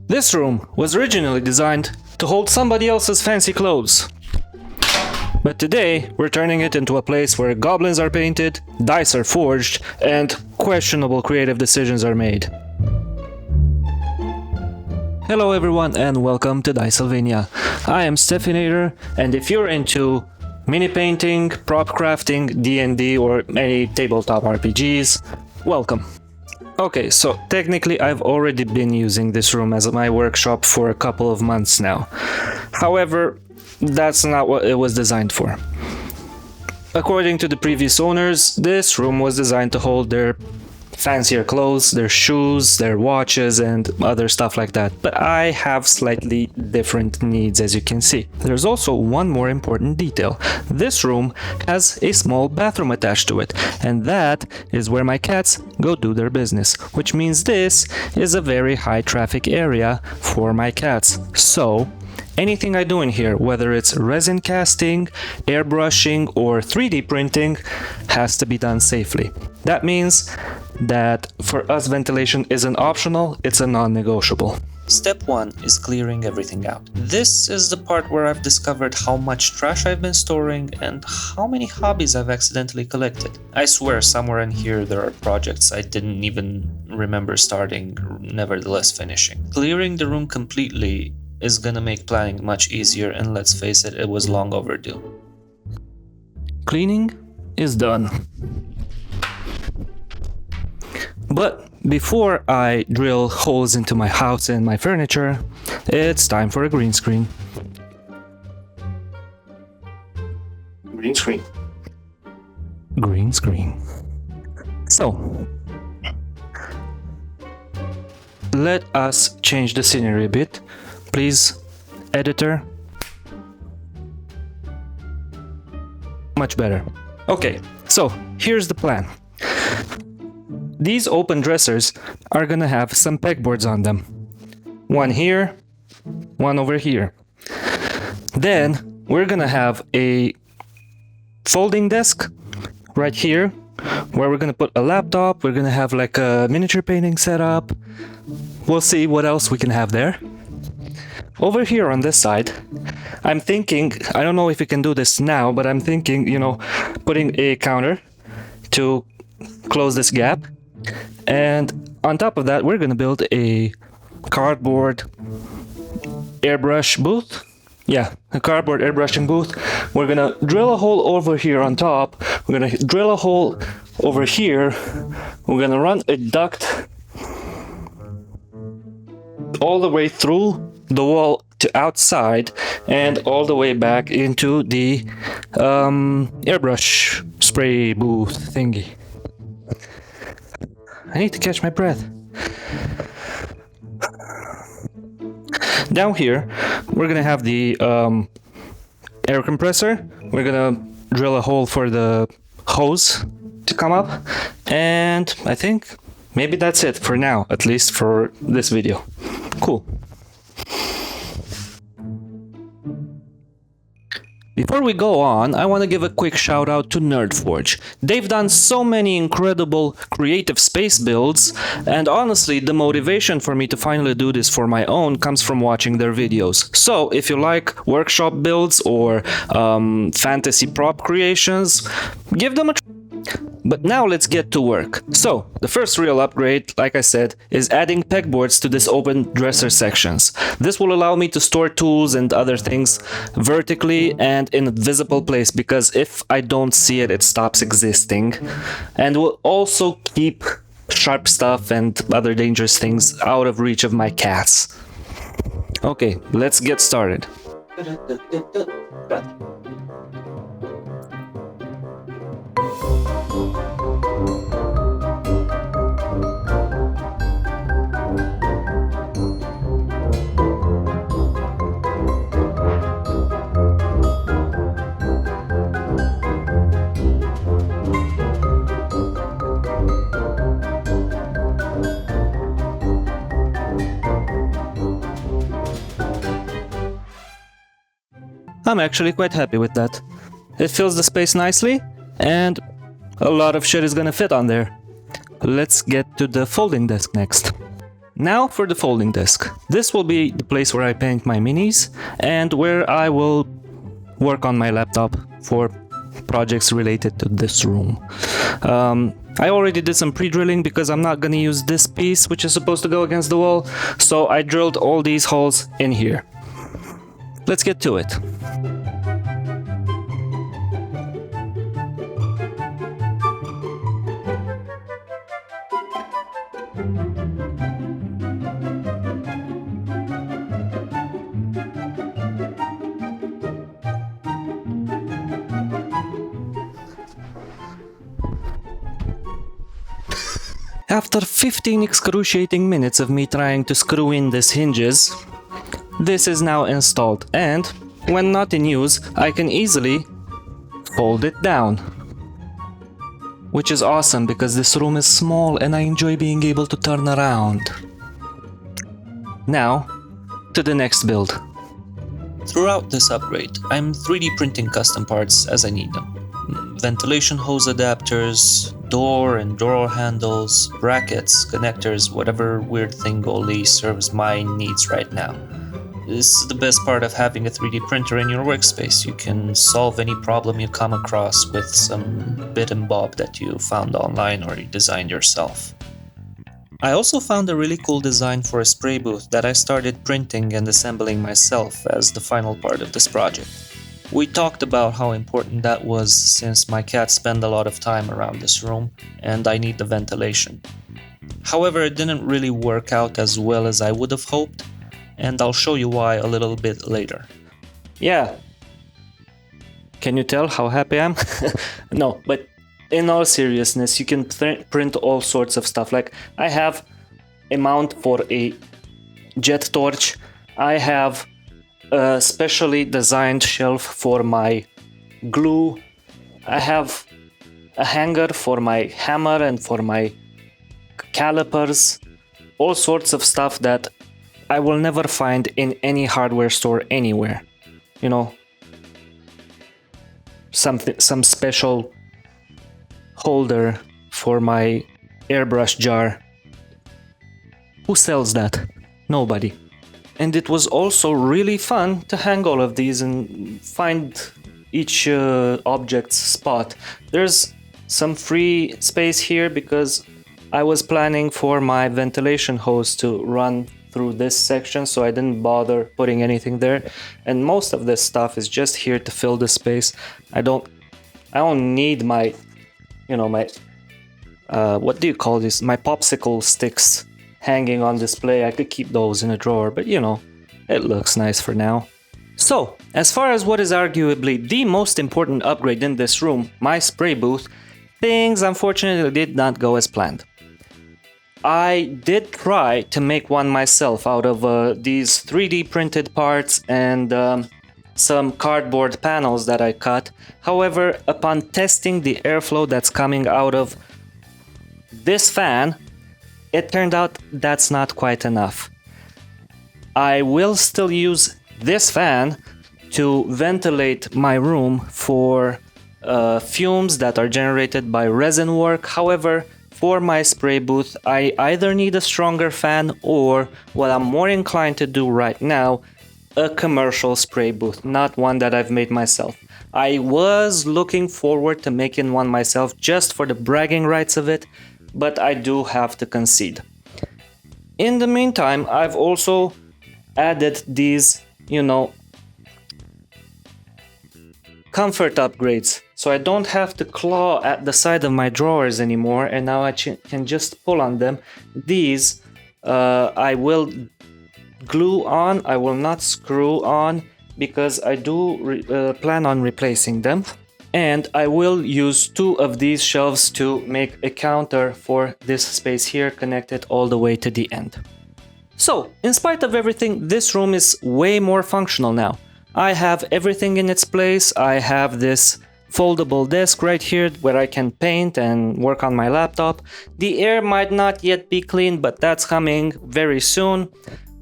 This room was originally designed to hold somebody else's fancy clothes. But today, we're turning it into a place where goblins are painted, dice are forged, and questionable creative decisions are made. Hello everyone and welcome to Dicesylvania. I am Stefan, and if you're into mini painting, prop crafting, D&D or any tabletop RPGs, welcome. Okay, so technically I've already been using this room as my workshop for a couple of months now. However, that's not what it was designed for. According to the previous owners, this room was designed to hold their fancier clothes, their shoes, their watches, and other stuff like that. But I have slightly different needs, as you can see. There's also one more important detail. This room has a small bathroom attached to it, and that is where my cats go do their business, which means this is a very high traffic area for my cats. So anything I do in here, whether it's resin casting, airbrushing, or 3D printing, has to be done safely. That means that for us ventilation isn't optional, it's a non-negotiable. Step 1 is clearing everything out. This is the part where I've discovered how much trash I've been storing and how many hobbies I've accidentally collected. I swear somewhere in here there are projects I didn't even remember starting, nevertheless finishing. Clearing the room completely is gonna make planning much easier, and let's face it, it was long overdue. Cleaning is done. But before I drill holes into my house and my furniture, it's time for a green screen. Green screen. Green screen. So, let us change the scenery a bit. Please, editor. Much better. Okay, so here's the plan. These open dressers are gonna have some pegboards on them. One here, one over here. Then we're gonna have a folding desk right here where we're gonna put a laptop. We're gonna have like a miniature painting setup. We'll see what else we can have there. Over here on this side, I'm thinking, I don't know if we can do this now, but I'm thinking, putting a counter to close this gap. And on top of that, we're gonna build a cardboard airbrush booth. Yeah, a cardboard airbrushing booth. We're gonna drill a hole over here on top. We're gonna drill a hole over here. We're gonna run a duct all the way through the wall to outside and all the way back into the airbrush spray booth thingy. I need to catch my breath. Down here, we're gonna have the air compressor. We're gonna drill a hole for the hose to come up. And I think maybe that's it for now, at least for this video. Cool. Before we go on, I want to give a quick shout out to NerdForge. They've done so many incredible creative space builds, and honestly, the motivation for me to finally do this for my own comes from watching their videos. So, if you like workshop builds or fantasy prop creations, give them a try. But now let's get to work. So, the first real upgrade, like I said, is adding pegboards to this open dresser sections. This will allow me to store tools and other things vertically and in a visible place, because if I don't see it, it stops existing. And will also keep sharp stuff and other dangerous things out of reach of my cats. Okay, let's get started. I'm actually quite happy with that. It fills the space nicely, and a lot of shit is gonna fit on there. let's get to the folding desk next. Now for the folding desk. This will be the place where I paint my minis and where I will work on my laptop for projects related to this room. I already did some pre-drilling because I'm not gonna use this piece which is supposed to go against the wall, so I drilled all these holes in here. Let's get to it. After 15 excruciating minutes of me trying to screw in these hinges, this is now installed, and when not in use, I can easily fold it down. Which is awesome because this room is small and I enjoy being able to turn around. Now, to the next build. Throughout this upgrade, I'm 3D printing custom parts as I need them. Ventilation hose adapters, door and drawer handles, brackets, connectors, whatever weird thing only serves my needs right now. This is the best part of having a 3D printer in your workspace. You can solve any problem you come across with some bit and bob that you found online or you designed yourself. I also found a really cool design for a spray booth that I started printing and assembling myself as the final part of this project. We talked about how important that was since my cats spend a lot of time around this room and I need the ventilation. However, it didn't really work out as well as I would have hoped, and I'll show you why a little bit later. Yeah. Can you tell how happy I am? No, but in all seriousness, you can print all sorts of stuff. Like, I have a mount for a jet torch. I have a specially designed shelf for my glue. I have a hanger for my hammer and for my calipers. All sorts of stuff that I will never find in any hardware store anywhere. You know, some special holder for my airbrush jar. Who sells that? Nobody. And it was also really fun to hang all of these and find each object's spot. There's some free space here because I was planning for my ventilation hose to run through this section, so I didn't bother putting anything there. And most of this stuff is just here to fill the space. I don't need my, you know, my what do you call this? My popsicle sticks hanging on display. I could keep those in a drawer, but you know, it looks nice for now. So, as far as what is arguably the most important upgrade in this room, my spray booth, things unfortunately did not go as planned. I did try to make one myself out of these 3D printed parts and some cardboard panels that I cut. However, upon testing the airflow that's coming out of this fan, it turned out that's not quite enough. I will still use this fan to ventilate my room for fumes that are generated by resin work. However, for my spray booth, I either need a stronger fan or, what I'm more inclined to do right now, a commercial spray booth, not one that I've made myself. I was looking forward to making one myself just for the bragging rights of it, but I do have to concede. In the meantime, I've also added these, you know, comfort upgrades, so I don't have to claw at the side of my drawers anymore, and now I can just pull on them. These I will glue on, I will not screw on, because I do plan on replacing them. And I will use 2 of these shelves to make a counter for this space here, connected all the way to the end. So, in spite of everything, this room is way more functional now. I have everything in its place. I have this foldable desk right here where I can paint and work on my laptop. The air might not yet be clean, but that's coming very soon.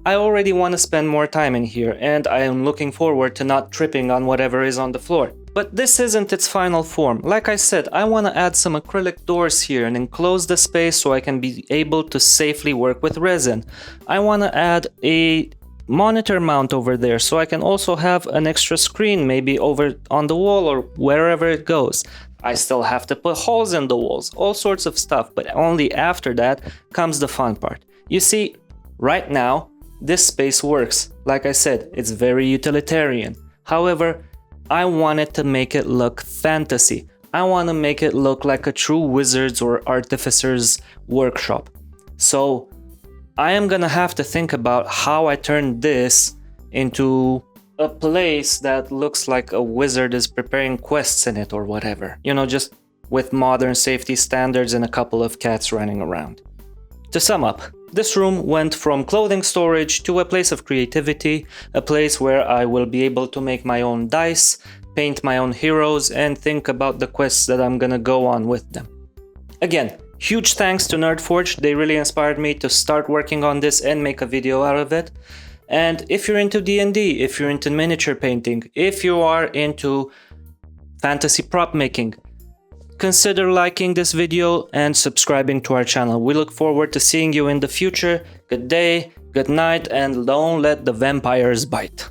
I already want to spend more time in here, and I am looking forward to not tripping on whatever is on the floor. But this isn't its final form. Like I said, I want to add some acrylic doors here and enclose the space so I can be able to safely work with resin. I want to add a monitor mount over there so I can also have an extra screen maybe over on the wall or wherever it goes. I still have to put holes in the walls, all sorts of stuff, but only after that comes the fun part. You see, right now, this space works. Like I said, it's very utilitarian. However, I wanted to make it look fantasy. I want to make it look like a true wizard's or artificer's workshop. So I am gonna have to think about how I turn this into a place that looks like a wizard is preparing quests in it or whatever. You know, just with modern safety standards and a couple of cats running around. To sum up, this room went from clothing storage to a place of creativity, a place where I will be able to make my own dice, paint my own heroes, and think about the quests that I'm gonna go on with them. Again, huge thanks to Nerdforge, they really inspired me to start working on this and make a video out of it. And if you're into D&D, if you're into miniature painting, if you are into fantasy prop making, consider liking this video and subscribing to our channel. We look forward to seeing you in the future. Good day, good night, and don't let the vampires bite.